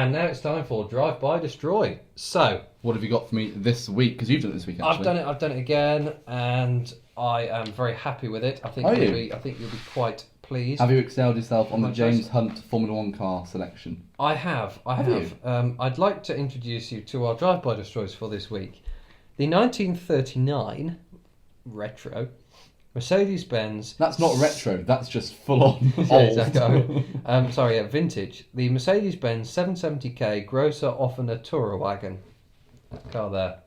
And now it's time for Drive By Destroy. So, what have you got for me this week? Because you've done it this week, actually. I've done it again, and I am very happy with it. I think you'll be quite pleased. Have you excelled yourself on the James Hunt Formula 1 car selection? I have. I'd like to introduce you to our Drive By Destroys for this week. The 1939 retro Mercedes-Benz. That's not retro. That's just full on old. Yeah, exactly. Vintage. The Mercedes-Benz 770k Grosser Offener Tourer wagon. That car there.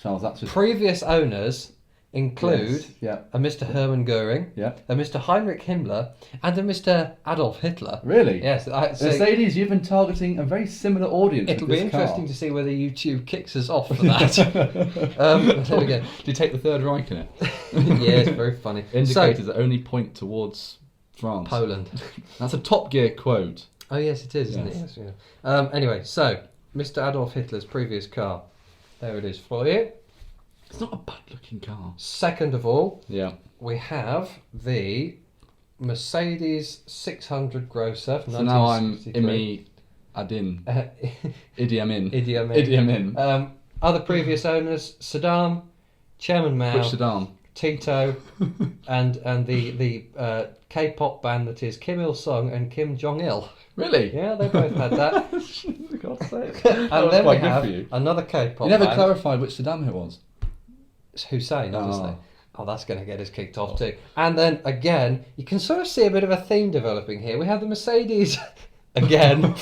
Charles, that's just... Previous owners include a Mr. Hermann Göring, a Mr. Heinrich Himmler, and a Mr. Adolf Hitler. Really? Yes. Mercedes, you've been targeting a very similar audience. It'll be interesting to see whether YouTube kicks us off for that. There we go. Do you take the Third Reich in it? Yeah, it's very funny. Indicators that only point towards France. Poland. That's a Top Gear quote. Oh yes, it is, isn't it? Yes, yeah. Anyway, so Mr. Adolf Hitler's previous car. There it is for you. It's not a bad-looking car. Second of all, we have the Mercedes 600 Grosser. So now I'm Imi Adin. Idi Amin. Idi Amin. Other previous owners: Saddam, Chairman Mao, which Saddam? Tito, and the K-pop band that is Kim Il-sung and Kim-Jong. Really? Yeah, they both had that. For God's sake. And then we have another K-pop You never band. clarified which Saddam it was. It's Hussein, obviously. Oh, that's going to get us kicked off too. And then, again, you can sort of see a bit of a theme developing here. We have the Mercedes, again,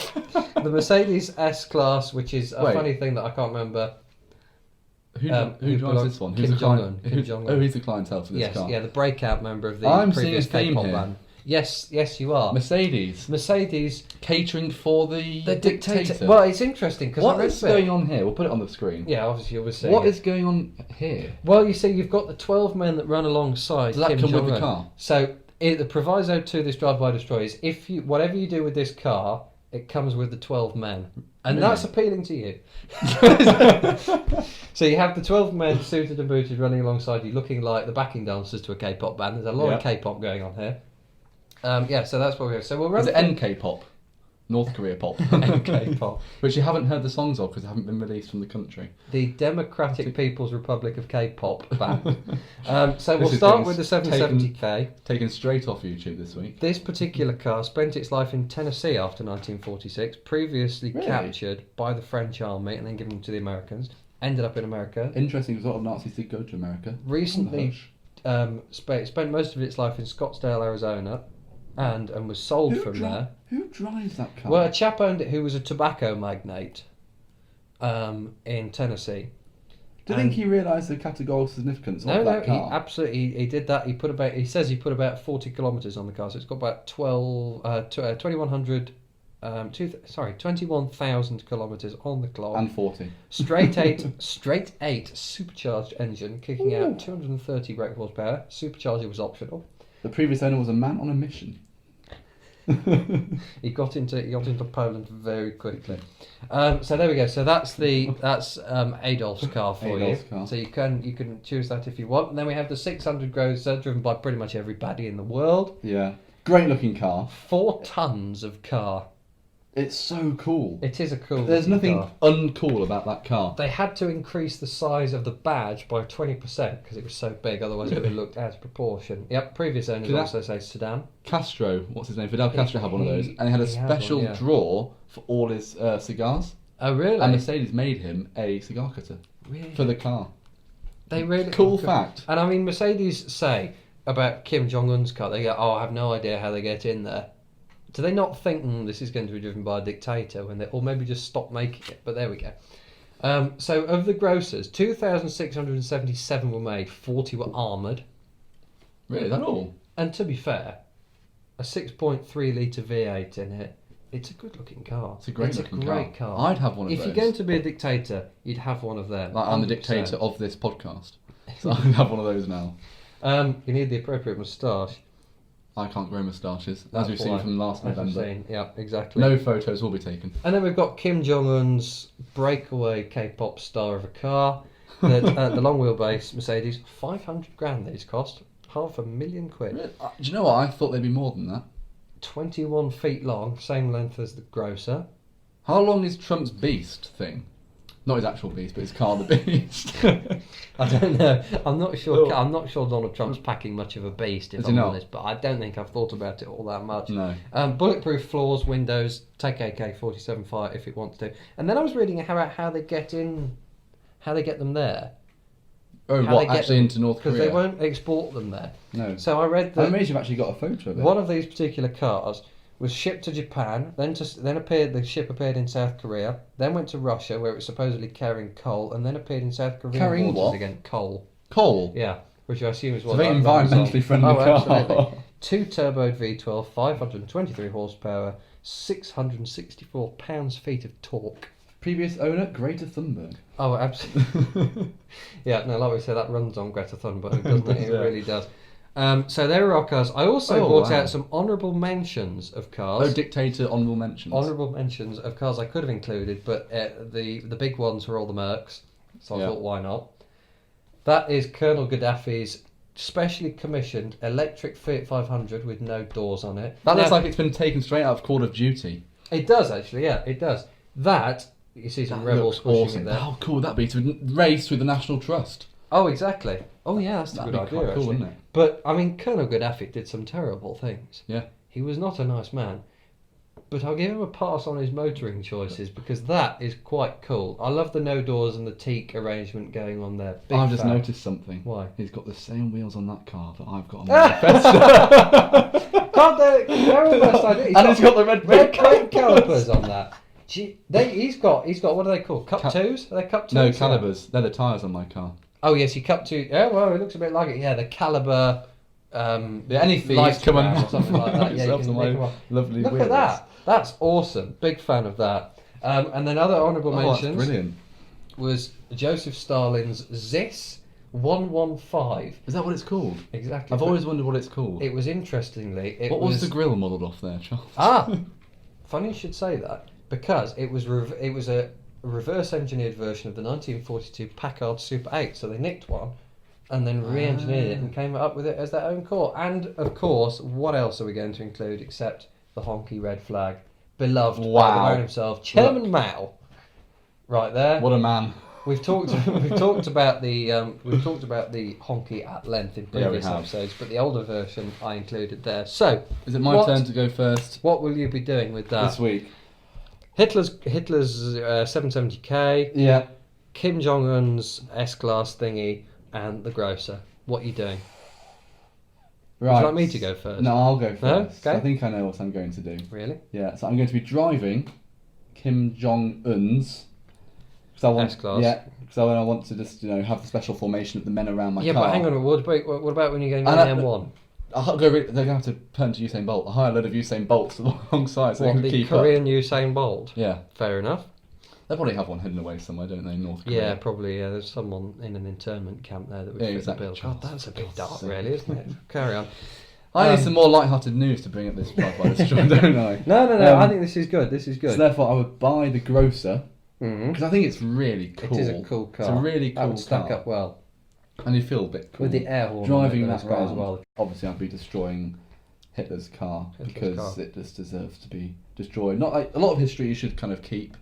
the Mercedes S-Class, which is a funny thing that I can't remember. Who drives this one? Kim-Jong. Oh, he's the clientele for this car. Yeah, the breakout member of the previous K-pop band. Yes, you are. Mercedes catering for the dictator. Well, it's interesting because what is going on here? We'll put it on the screen. Yeah, obviously you'll be seeing what is going on here? Well, you see, you've got the 12 men that run alongside. Does that come with the car? So the proviso to this Drive By Destroy is whatever you do with this car, it comes with the 12 men, and that's appealing to you. So you have the 12 men suited and booted running alongside you, looking like the backing dancers to a K-pop band. There's a lot of K-pop going on here. So that's what we have. So we'll run. Is it NK-pop? North Korea pop. NK-pop. Which you haven't heard the songs of because they haven't been released from the country. The Democratic People's Republic of K-pop band. So we'll start with the 770k. Taken straight off YouTube this week. This particular car spent its life in Tennessee after 1946, previously captured by the French army and then given to the Americans. Ended up in America. Interesting, because a lot of Nazis did go to America. Recently spent most of its life in Scottsdale, Arizona. And was sold from there. Who drives that car? Well, a chap owned it who was a tobacco magnate in Tennessee. Do you think he realised the categorical significance of that car? He did that. He says he put about 40 kilometres on the car, so it's got about 21,000 kilometres on the clock. And 40. Straight eight supercharged engine, kicking out 230 brake horsepower. Supercharger was optional. The previous owner was a man on a mission. He got into Poland very quickly. So there we go. So that's Adolf's car for you. So you can choose that if you want. And then we have the 600 Grosser, driven by pretty much everybody in the world. Yeah, great looking car. 4 tons of car. It's so cool. It is a cool. There's nothing uncool about that car. They had to increase the size of the badge by 20% because it was so big. Otherwise, it would have looked out of proportion. Yep. Previous owners also say Saddam. Castro, what's his name? Fidel Castro had one of those, and he had a special drawer for all his cigars. Oh, really? And Mercedes made him a cigar cutter for the car. They really cool fact. And I mean, Mercedes say about Kim-Jong-un's car, they go, "Oh, I have no idea how they get in there." Do they not think this is going to be driven by a dictator or maybe just stop making it? But there we go. So of the Grossers, 2,677 were made, 40 were armoured. Really, that all? And to be fair, a 6.3 litre V8 in it, it's a good looking car. It's a great car. I'd have one of those. If you're going to be a dictator, you'd have one of them. Like I'm the dictator of this podcast. So I'd have one of those now. You need the appropriate moustache. I can't grow moustaches, as we've seen from last November. Yeah, exactly. No photos will be taken. And then we've got Kim Jong-un's breakaway K-pop star of a car. That the long wheelbase Mercedes, 500 grand these cost, £500,000. Really? Do you know what? I thought they'd be more than that. 21 feet long, same length as the Grosser. How long is Trump's beast thing? Not his actual beast, but his car, the beast. I don't know. I'm not sure. I'm not sure Donald Trump's packing much of a beast, if I'm honest. But I don't think I've thought about it all that much. No. Bulletproof floors, windows. Take AK-47 fire if it wants to. And then I was reading about how they get in, how they get them there. Oh, how what, actually into North Korea? Because they won't export them there. No. So I read that... I'm amazed you've actually got a photo of it. One of these particular cars was shipped to Japan, then the ship appeared in South Korea, then went to Russia, where it was supposedly carrying coal, and then appeared in South Korea. Carrying waters what? Again, coal. Coal? Yeah, which I assume is what... It's a very environmentally friendly car. Absolutely. 2-turboed V12, 523 horsepower, 664 pounds-feet of torque. Previous owner, Greta Thunberg. Oh, absolutely. Yeah, no, like we said, that runs on Greta Thunberg, doesn't it? It really does. So there are our cars. I also brought out some honourable mentions of cars. Oh, Dictator honourable mentions. Honourable mentions of cars I could have included, but the big ones were all the Mercs, so I thought, why not? That is Colonel Gaddafi's specially commissioned electric Fiat 500 with no doors on it. That looks like it's been taken straight out of Call of Duty. It does, actually, yeah, it does. That, you see some rebels pushing it there. How cool would that be to race with the National Trust? Oh, exactly. Oh, yeah, that's a good idea, quite cool, actually. wouldn't it? But, I mean, Colonel Gaddafi did some terrible things. Yeah. He was not a nice man. But I'll give him a pass on his motoring choices, because that is quite cool. I love the no doors and the teak arrangement going on there. I've just noticed something. Why? He's got the same wheels on that car that I've got on my Manifesto. Can't they? They're all the best idea. And he's got the red calipers on that. He's got, what are they called? Cup 2s? Are they Cup 2s? No, calibers. They're the tyres on my car. Oh, yes, you Cup 2. Yeah, well, it looks a bit like it. Yeah, the caliber... any thieves come on or something like that. Yeah, you can make them up. Lovely Look wheels. at that. That's awesome. Big fan of that. And then other honourable mentions... That's brilliant. Was Joseph Stalin's ZIS 115. Is that what it's called? Exactly. I've always wondered what it's called. It was interestingly... What was the grill modelled off there, Charles? Funny you should say that, because it was a reverse-engineered version of the 1942 Packard Super 8. So they nicked one and then re-engineered it and came up with it as their own core. And, of course, what else are we going to include except the honky red flag? Beloved by the man himself, Chairman Mao. Right there. What a man. We've talked about the honky at length in previous episodes, but the older version I included there. So, is it my turn to go first? What will you be doing with that this week? Hitler's 770K. Yeah. Kim-Jong-un's S-Class thingy and the grocer. What are you doing? Right. Would you like me to go first? No, I'll go first. No? Okay. I think I know what I'm going to do. Really? Yeah. So I'm going to be driving Kim-Jong-un's. S-Class. Yeah, because I want to just have the special formation of the men around my car. Yeah, but hang on. What about when you're going on the M1? They're going to have to turn to Usain Bolt. I hire a load of Usain Bolts alongside so they can keep Korean up. Usain Bolt? Yeah. Fair enough. They probably have one hidden away somewhere, don't they, in North Korea? Yeah, probably. Yeah, there's someone in an internment camp there that would fit the bill. God, that's a bit dark, really, isn't it? Carry on. I need some more light-hearted news to bring up this by this joint, don't I? No. I think this is good. So therefore, I would buy the grocer. Because I think it's really cool. It is a cool car. It's a really cool car. That would stack up well. And you feel a bit cool. With the air horn driving that that around. as well. Obviously, I'd be destroying Hitler's car because it just deserves to be destroyed. Not like, a lot of history you should kind of keep.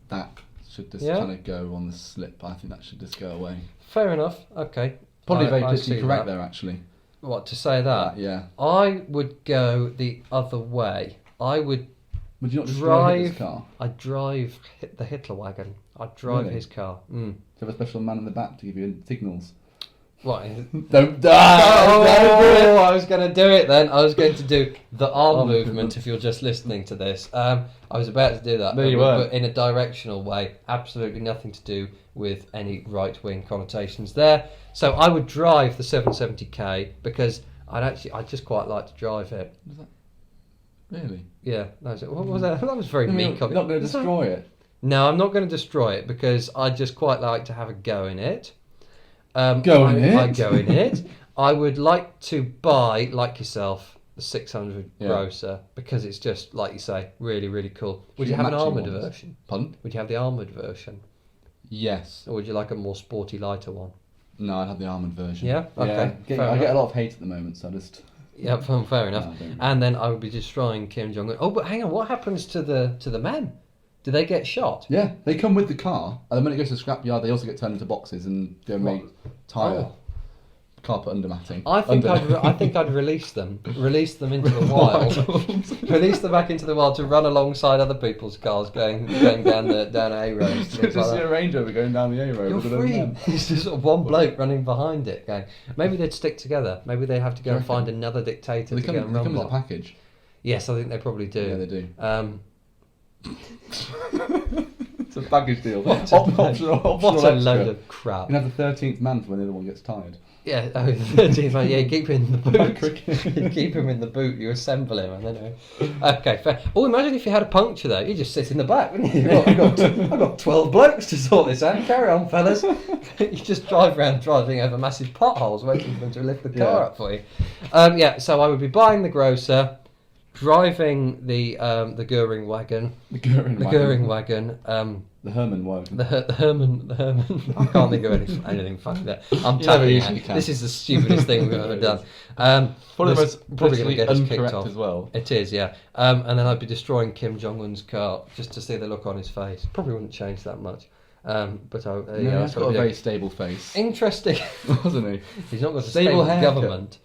That should just kind of go on the slip. I think that should just go away. Fair enough. Okay. Probably very politically correct there, actually. What, to say that? Yeah. I would go the other way. Would you not drive Hitler's car? I'd drive the Hitler wagon. I'd drive his car. Do you have a special man in the back to give you signals? What? Don't die! Oh, I was going to do it then. I was going to do the arm movement if you're just listening to this. I was about to do that. There you were. But in a directional way. Absolutely nothing to do with any right-wing connotations there. So I would drive the 770K because I'd just quite like to drive it. Was that... Really? Yeah. What was that? That was very mean. You're not going to destroy it? No, I'm not going to destroy it because I'd just quite like to have a go in it. I'd go in it. I would like to buy, like yourself, the 600 grocer because it's just, like you say, really, really cool. Would you have an armoured version? Pardon? Would you have the armoured version? Yes. Or would you like a more sporty, lighter one? No, I'd have the armoured version. Yeah? Okay. Yeah. I get a lot of hate at the moment, so I just... Yeah, fair enough. No, and then I would be destroying Kim-Jong. Oh, but hang on, what happens to the men? Do they get shot? Yeah, they come with the car, and then when it goes to the scrapyard, they also get turned into boxes and go make tyre, carpet under matting. I think I'd release them into the wild, release them back into the wild to run alongside other people's cars going down A roads. Just see a Range Rover going down the A road. You're free. It's just sort of one bloke running behind it. Going, maybe they'd stick together. Maybe they'd have to go and find another dictator to go and run. They come as a package. Yes, I think they probably do. Yeah, they do. It's a baggage deal. What a load of crap. You can have the 13th man for when the other one gets tired. Yeah, the 13th man. Yeah, you keep him in the boot. You keep him in the boot. You assemble him, and then okay, fair. Oh, imagine if you had a puncture though. You just sit in the back, wouldn't you? I've got 12 blokes to sort this out. Carry on, fellas. You just drive around driving over massive potholes, waiting for them to lift the car up for you. So I would be buying the grocer. Driving the Goering wagon. The Goering wagon. The Herman wagon. The Herman. I can't think of anything funny there. I'm telling you, this is the stupidest thing we've ever done. Probably the most politically incorrect as well. It is, yeah. And then I'd be destroying Kim-Jong-un's car just to see the look on his face. Probably wouldn't change that much. But he's got a very stable face. Interesting, wasn't he? He's not got a stable government.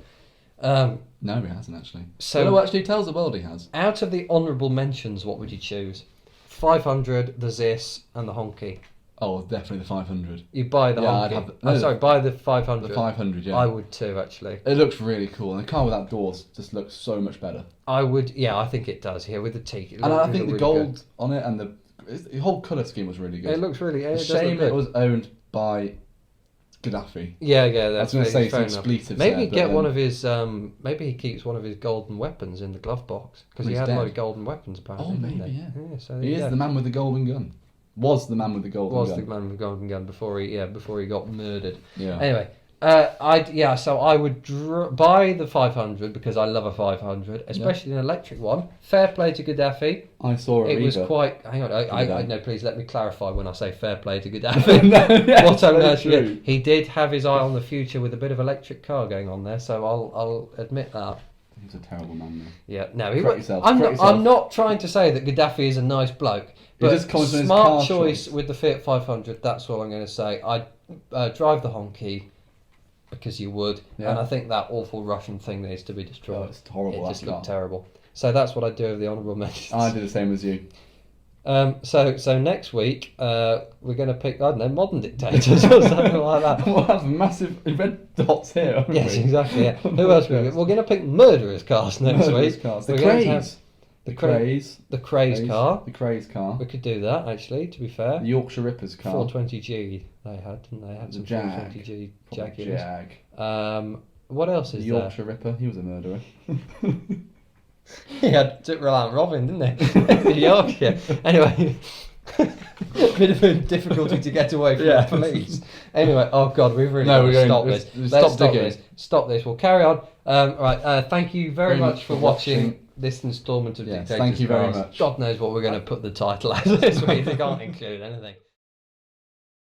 No, he hasn't actually. So, actually, tells the world he has. Out of the honourable mentions, what would you choose? 500, the Zis, and the Honky. Oh, definitely the 500. You buy the Honky. Buy the 500. The 500, yeah. I would too, actually. It looks really cool, and the car without doors just looks so much better. I would, I think it does. Here with the teak. And I think the gold on it and the whole colour scheme was really good. It looks really. It's a shame it was owned by Gaddafi. Yeah, that's I was going to say some expletives. Maybe get one of his. Maybe he keeps one of his golden weapons in the glove box because he had a lot of golden weapons apparently. Oh, maybe yeah. So he is the man with the golden gun. Was the man with the golden gun. Was the man with the golden gun before he got murdered. Yeah. Anyway. So I would buy the 500 because I love a 500, especially an electric one. Fair play to Gaddafi. I saw it. It was quite. Hang on, I no. Please let me clarify when I say fair play to Gaddafi. What I'm actually, he did have his eye on the future with a bit of electric car going on there, so I'll admit that. He's a terrible man, though. Yeah, no, I'm not trying to say that Gaddafi is a nice bloke, but smart choice with the Fiat 500. That's what I'm going to say. I'd drive the Honky. Because you would, and I think that awful Russian thing needs to be destroyed. Oh, it's horrible. It just looked terrible. So that's what I do with the honourable mentions. I do the same as you. So next week we're going to pick modern dictators or something like that. We'll have massive red dots here. Yes, exactly. Yeah. Who else? We're going to pick murderers' cars next week. The Craze. The Craze car. The Craze car. We could do that actually. To be fair. The Yorkshire Rippers car. 420G. They had, didn't they? Had some 420G Jaguars. What else is the Yorkshire Ripper. He was a murderer. He took Reliant Robin, didn't he? Yorkshire. Anyway, bit of a difficulty to get away from the police. Anyway, oh God, we've really got to stop this. Let's stop this. Stop this. We'll carry on. Right. Thank you very much for watching this instalment of Dictators. Thank you very much. God knows what we're going to put the title as this week. They can't include anything.